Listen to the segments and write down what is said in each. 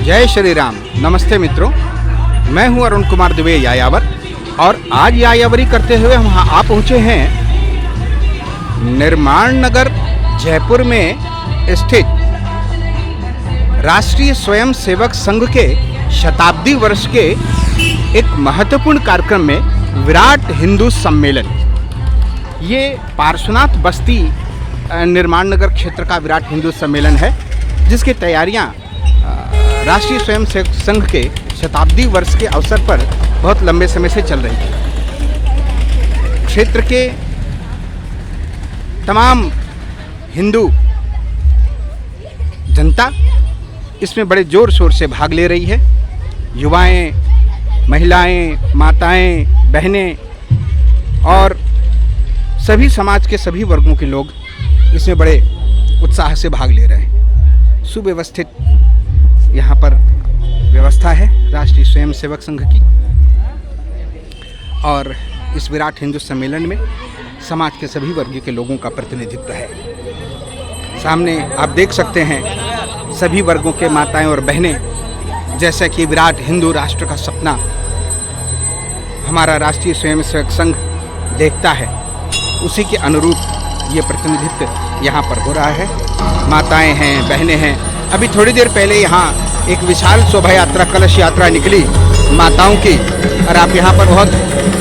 जय श्री राम। नमस्ते मित्रों, मैं हूं अरुण कुमार दुबे यायावर और आज यायावरी करते हुए हम आ पहुंचे हैं निर्माण नगर जयपुर में स्थित राष्ट्रीय स्वयं सेवक संघ के शताब्दी वर्ष के एक महत्वपूर्ण कार्यक्रम में विराट हिंदू सम्मेलन। ये पार्श्वनाथ बस्ती निर्माण नगर क्षेत्र का विराट हिंदू सम्मेलन है, जिसकी तैयारियां राष्ट्रीय स्वयं सेवक संघ के शताब्दी वर्ष के अवसर पर बहुत लंबे समय से चल रही है। क्षेत्र के तमाम हिंदू जनता इसमें बड़े जोर शोर से भाग ले रही है। युवाएं, महिलाएं, माताएं, बहनें और सभी समाज के सभी वर्गों के लोग इसमें बड़े उत्साह से भाग ले रहे हैं। सुव्यवस्थित यहाँ पर व्यवस्था है राष्ट्रीय स्वयं सेवक संघ की, और इस विराट हिंदू सम्मेलन में समाज के सभी वर्ग के लोगों का प्रतिनिधित्व है। सामने आप देख सकते हैं सभी वर्गों के माताएं और बहनें, जैसा कि विराट हिंदू राष्ट्र का सपना हमारा राष्ट्रीय स्वयं सेवक संघ देखता है, उसी के अनुरूप ये प्रतिनिधित्व यहाँ पर हो रहा है। माताएं हैं, बहनें हैं। अभी थोड़ी देर पहले यहाँ एक विशाल शोभा यात्रा, कलश यात्रा निकली माताओं की, और आप यहाँ पर बहुत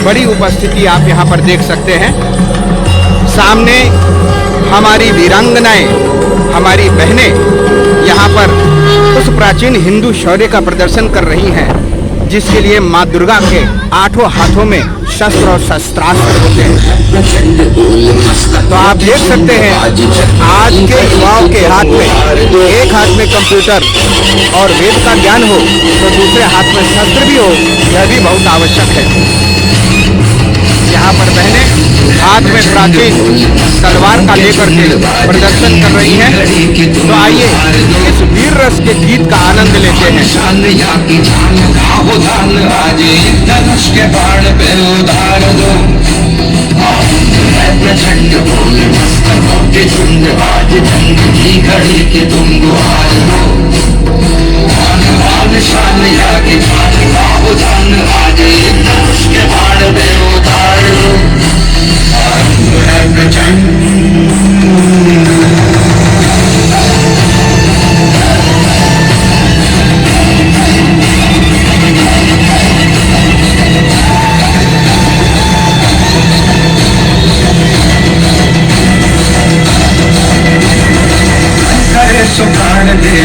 बड़ी उपस्थिति आप यहाँ पर देख सकते हैं। सामने हमारी वीरांगनाएं, हमारी बहनें यहाँ पर उस प्राचीन हिंदू शौर्य का प्रदर्शन कर रही हैं, जिसके लिए माँ दुर्गा के 8 हाथों में शस्त्र और शस्त्रास्त्र होते हैं। तो आप देख सकते हैं आज के युवाओं के हाथ में, एक हाथ में कंप्यूटर और वेद का ज्ञान हो तो दूसरे हाथ में शस्त्र भी हो, यह भी बहुत आवश्यक है। यहाँ पर बहनें हाथ में प्राचीन तलवार का लेकर के प्रदर्शन कर रही हैं। तो आइए इस वीर रस के गीत का आनंद लेते हैं।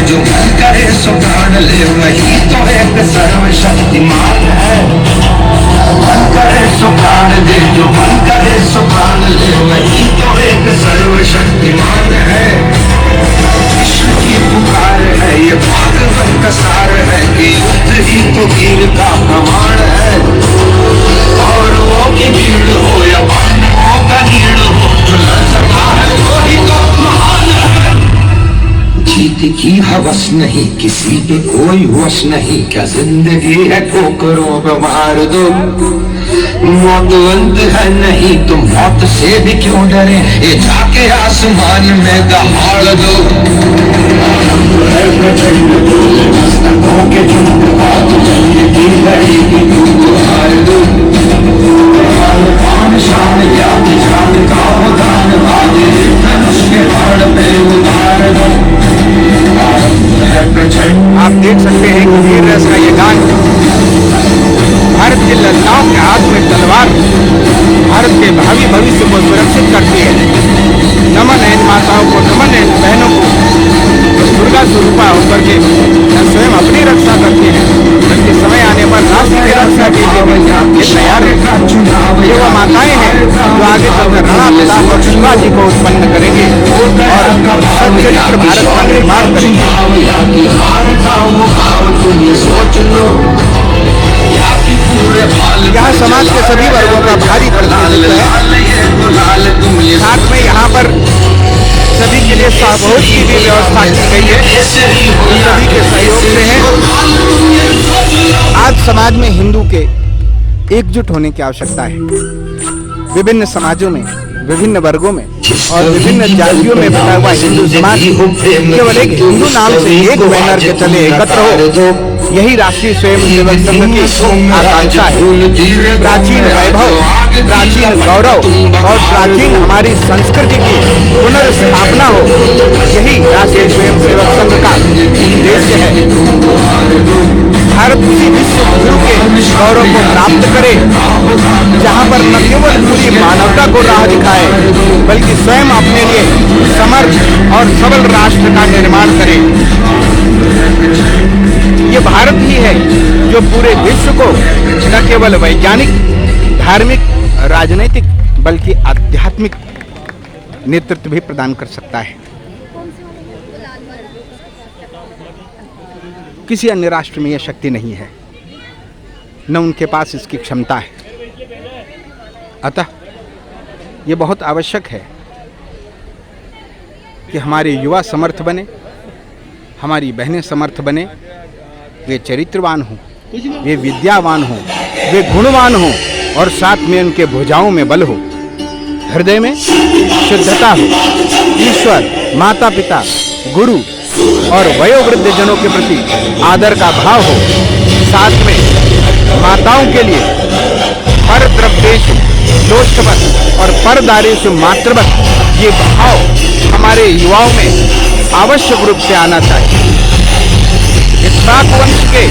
जो मन करे सो प्राण ले, वही तो एक सर्वशक्तिमान है। मन करे सो प्राण दे, जो मन करे सो प्राण ले, वही तो एक सर्वशक्तिमान है। विश्व की पुकार है, ये भागवत का सार है कि युद्ध ही तो वीर का प्रमाण है। और वो की भीड़ हो या पांडवों का नीड़ हो, जो लड़ सका है वही तो महान है। जीत की हवस नहीं, किसी पे कोई वश नहीं, क्या जिंदगी है ठोकरों पे मार दो। मौतवंत है नहीं तो मौत से भी क्यों डरे, ये जाके आसमान में दहाड़ दो। आप देख सकते हैं कि वीर रस का ये गान, भारत के लड़काओं के हाथ में तलवार भारत के भावी भविष्य को सुरक्षित करती है। नमन है इन माताओं को, नमन है इन बहनों को, दुर्गा स्वरूपा होकर के स्वयं अपनी रक्षा करती है, बल्कि समय आने पर राष्ट्र की रक्षा के लिए ये तैयार है। ये वो माताएं हैं जो आगे चलकर राणा प्रताप और शिवाजी को उत्पन्न करेंगे और सच्चरित्र भारत का निर्माण करेंगे। यहाँ समाज के सभी वर्गों का भारी प्रतिनिधित्व है। साथ में यहाँ पर सभी के लिए सहभोज की भी व्यवस्था की गई है, सभी के सहयोग से है। आज समाज में हिंदू के एकजुट होने की आवश्यकता है। विभिन्न समाजों में विभिन्न वर्गों में और विभिन्न जातियों में बटा हुआ हिंदू समाज केवल एक हिंदू नाम से एक बैनर के तले एकत्र हो, यही राष्ट्रीय स्वयंसेवक संघ की आकांक्षा है। प्राचीन वैभव, प्राचीन गौरव और प्राचीन हमारी संस्कृति की पुनर्स्थापना हो, यही राष्ट्रीय स्वयंसेवक संघ का उद्देश्य है। भारत किसी विश्व गुरु के गौरव को प्राप्त करे, जहाँ पर न केवल पूरी मानवता को राह दिखाए, बल्कि स्वयं अपने लिए समर्थ और सबल राष्ट्र का निर्माण करे। ये भारत ही है जो पूरे विश्व को न केवल वैज्ञानिक, धार्मिक, राजनीतिक बल्कि आध्यात्मिक नेतृत्व भी प्रदान कर सकता है। किसी अन्य राष्ट्र में यह शक्ति नहीं है, न उनके पास इसकी क्षमता है। अतः ये बहुत आवश्यक है कि हमारे युवा समर्थ बने, हमारी बहनें समर्थ बने, वे चरित्रवान हों, वे विद्यावान हों, वे गुणवान हों और साथ में उनके भुजाओं में बल हो, हृदय में शुद्धता हो, ईश्वर, माता पिता, गुरु और वयोवृद्ध जनों के प्रति आदर का भाव हो, साथ में माताओं के लिए पर द्रव्येषु लोष्टवत् और पर दारेषु मातृवत् ये भाव हमारे युवाओं में आवश्यक रूप से आना चाहिए। इक्ष्वाकु वंश के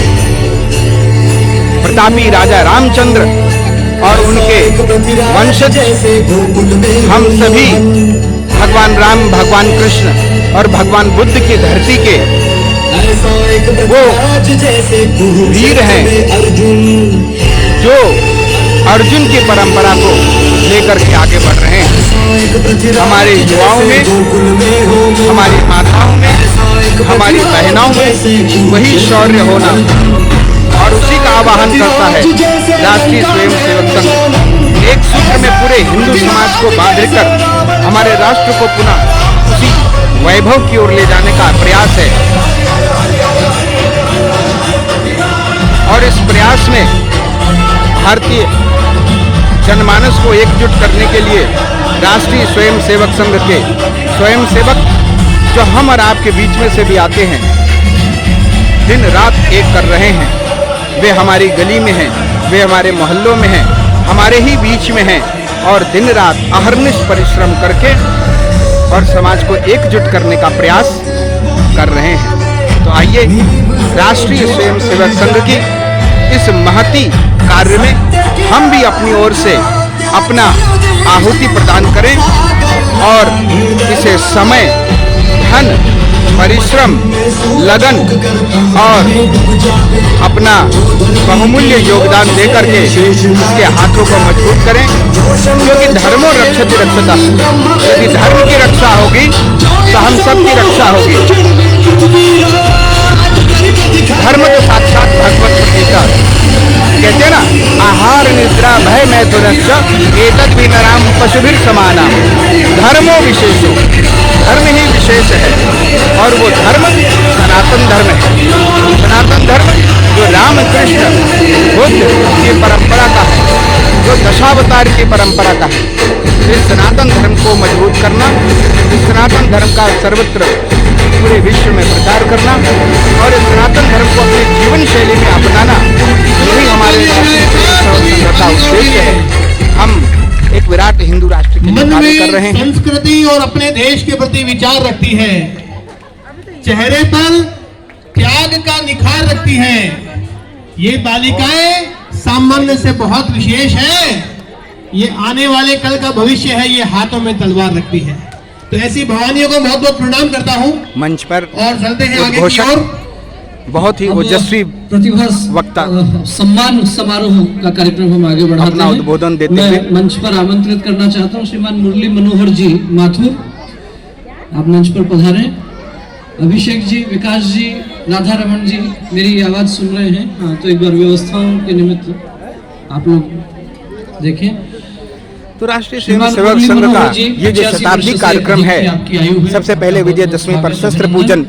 प्रतापी राजा रामचंद्र और उनके वंशज हम सभी भगवान राम, भगवान कृष्ण और भगवान बुद्ध की धरती के वो वीर हैं जो अर्जुन की परंपरा को लेकर के आगे बढ़ रहे हैं। हमारे युवाओं में, हमारी माताओं में, हमारी बहनों में वही शौर्य होना और उसी का आवाहन करता है राष्ट्रीय स्वयंसेवक संघ। एक सूत्र में पूरे हिंदू समाज को बांधकर हमारे राष्ट्र को पुनः उसी वैभव की ओर ले जाने का प्रयास है और इस प्रयास में भारतीय जनमानस को एकजुट करने के लिए राष्ट्रीय स्वयंसेवक संघ के स्वयंसेवक जो हम और आपके बीच में से भी आते हैं, दिन रात एक कर रहे हैं। वे हमारी गली में हैं, वे हमारे मोहल्लों में हैं, हमारे ही बीच में हैं और दिन रात अहर्निश परिश्रम करके और समाज को एकजुट करने का प्रयास कर रहे हैं। तो आइए राष्ट्रीय स्वयंसेवक संघ की इस महती कार्य में हम भी अपनी ओर से अपना आहुति प्रदान करें और इसे समय, धन, परिश्रम, लगन और अपना बहुमूल्य योगदान देकर के इसके हाथों को मजबूत करें, क्योंकि धर्मो रक्षति रक्षता। यदि धर्म की रक्षा होगी तो हम सब की रक्षा होगी। धर्म तो साक्षात भगवत गीता कहते ना, आहार निद्रा भय मैथुनश्च एतद् विनराम पशुभिर समाना। धर्मो विशेषो, धर्म ही विशेष है और वो धर्म सनातन धर्म है। सनातन धर्म जो राम कृष्ण बुद्ध की परंपरा का है, जो दशावतार की परंपरा का है। इस सनातन धर्म को मजबूत करना, इस सनातन धर्म का सर्वत्र पूरे विश्व में प्रचार करना और इस सनातन धर्म को अपनी जीवन शैली में अपनाना, यही हमारे संघ का उद्देश्य है। हम एक विराट हिंदू राष्ट्र के लिए कार्य कर रहे हैं। संस्कृति और अपने देश के प्रति विचार रखती है, चेहरे पर त्याग का निखार रखती है। ये बालिकाएं सामान्य से बहुत विशेष है। ये आने वाले कल का भविष्य है। ये हाथों में तलवार रखती है। तो ऐसी भवानियों को बहुत बहुत प्रणाम करता हूँ। मंच पर और चलते हैं आगे की ओर। बहुत ही ओजस्वी प्रतिभा वक्ता सम्मान समारोह का कार्यक्रम हम आगे बढ़ाते अपना हैं। उद्बोधन देते मैं हुए मंच पर आमंत्रित करना चाहता हूँ श्रीमान मुरली मनोहर जी माथुर, आप मंच पर पधारें। अभिषेक जी, विकास जी, राधा रमन जी मेरी आवाज सुन रहे हैं? हाँ, तो एक बार व्यवस्थाओं के निमित्त आप लोग देखें। तो राष्ट्रीय स्वयंसेवक संघ का ये जो शताब्दी कार्यक्रम है, सबसे पहले विजयदशमी पर शस्त्र पूजन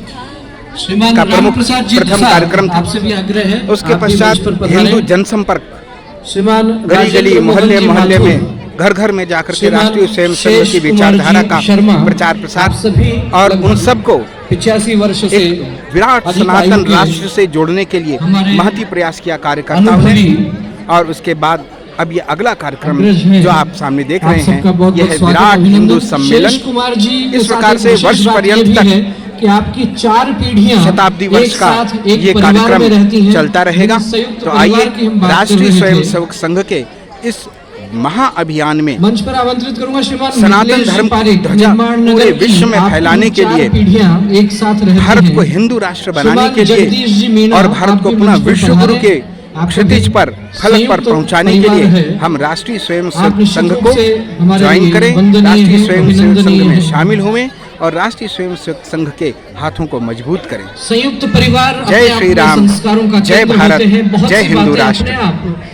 का प्रमुख प्रथम कार्यक्रम था। आपसे भी आग्रह है, उसके पश्चात हिंदू जनसंपर्क, श्रीमान गली गली, मोहल्ले मोहल्ले में घर घर में जाकर के श्रीमान राष्ट्रीय स्वयं संघ शेष की कुमार विचारधारा जी का शर्मा, प्रचार आप प्रसार सभी और उन लगभग सबको 85 वर्ष से एक विराट अधिक सनातन आयु के राष्ट्र से जोड़ने के लिए हमारे महती प्रयास किया कार्यकर्ताओं ने। अनुभवी और उसके बाद अब ये अगला कार्यक्रम अग्रज हैं। जो आप सामने देख आप रहे सबका हैं बहुत यह बहुत है स्वागत, विराट अभिनंदन। हिंदू शेष सम्मेलन। कुमार जी के इस साथ प्रकार एक से विशेष वर्ष बात ये पर्यंत भी तक है कि आपकी 4 पीढ़ियां शताब्दी वर्ष एक का साथ एक ये परिवार में रहती कार्यक्रम हैं। चलता रहेगा। संयुक्त तो परिवार आइए की हम बात कर राष्ट्रीय रहे स्वयं थे। सेवक संघ के इस महाअभियान में मंच पर आमंत्रित करूंगा श्रीमान सनातन मिथिलेश धर्म की पारिक, ध्वजा निर्माण नगर पूरे की विश्व में आपकी फैलाने के 4 लिए, पीढ़ियां एक साथ रहती भारत हैं। को हिंदू राष्ट्र बनाने श्रीमान के जगदीश जी लिए मीणा, और भारत आप को भी पुनः मंच पर विश्व गुरु पधारें। के आपका क्षितिज पर फलक पर संयुक्त पहुंचाने के परिवार लिए है। हम राष्ट्रीय स्वयं आप निश्चित संघ रूप को से हमारे ज्वाइन लिए करें, वंदनीय राष्ट्रीय हैं, स्वयं सेवक संघ अभिनंदनीय में हैं। शामिल हुए और राष्ट्रीय स्वयं सेवक संघ के हाथों को मजबूत करें। संयुक्त परिवार जय अपने आप श्री में राम, संस्कारों का जय केंद्र भारत, होते हैं। बहुत जय सी हिंदू बातें राष्ट्र। अपने आप